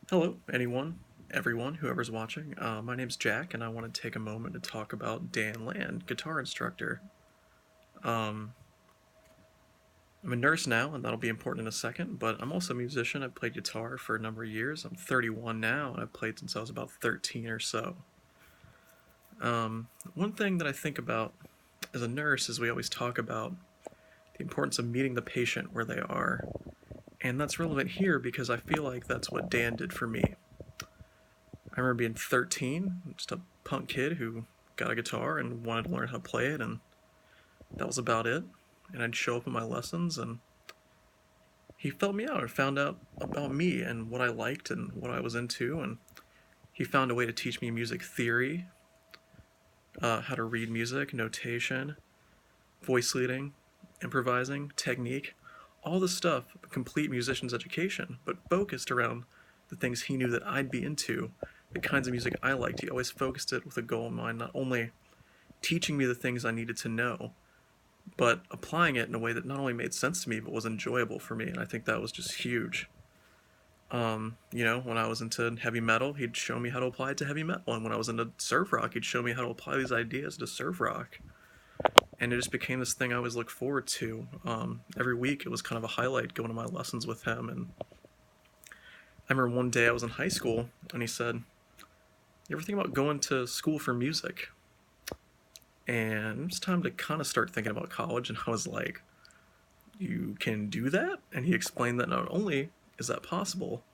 Hello, everyone, whoever's watching. My name's Jack, and I want to take a moment to talk about Dan Land, guitar instructor. Um, I'm a nurse now, and that'll be important in a second, but I'm also a musician. I've played guitar for a number of years. I'm 31 now, and I've played since I was about 13 or so. One thing that I think about as a nurse is we always talk about the importance of meeting the patient where they are. And that's relevant here because I feel like that's what Dan did for me. I remember being 13, just a punk kid who got a guitar and wanted to learn how to play it, and that was about it. And I'd show up at my lessons, and he felt me out and found out about me and what I liked and what I was into, and he found a way to teach me music theory, how to read music, notation, voice leading, improvising, technique, all this stuff, a complete musician's education, but focused around the things he knew that I'd be into, the kinds of music I liked. He always focused it with a goal in mind, not only teaching me the things I needed to know, but applying it in a way that not only made sense to me, but was enjoyable for me. And I think that was just huge. When I was into heavy metal, he'd show me how to apply it to heavy metal. And when I was into surf rock, he'd show me how to apply these ideas to surf rock. And it just became this thing I always looked forward to. Every week, it was kind of a highlight going to my lessons with him. And I remember one day I was in high school, and he said, "You ever think about going to school for music?" And it's time to kind of start thinking about college. And I was like, "You can do that?" And he explained that not only is that possible,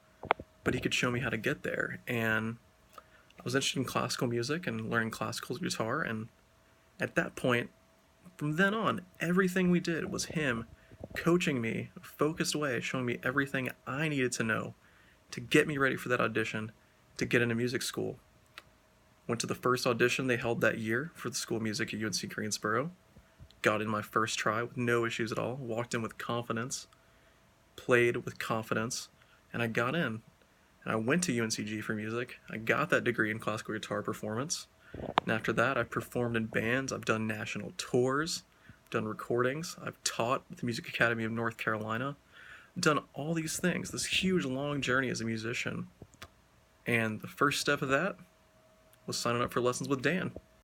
but he could show me how to get there. And I was interested in classical music and learning classical guitar. And at that point, from then on, everything we did was him coaching me, a focused way, showing me everything I needed to know to get me ready for that audition to get into music school. Went to the first audition they held that year for the School of Music at UNC Greensboro. Got in my first try with no issues at all. Walked in with confidence, played with confidence, and I got in. And I went to UNCG for music. I got that degree in classical guitar performance. And after that, I've performed in bands. I've done national tours. I've done recordings. I've taught at the Music Academy of North Carolina. I've done all these things, this huge, long journey as a musician. And the first step of that was signing up for lessons with Dan.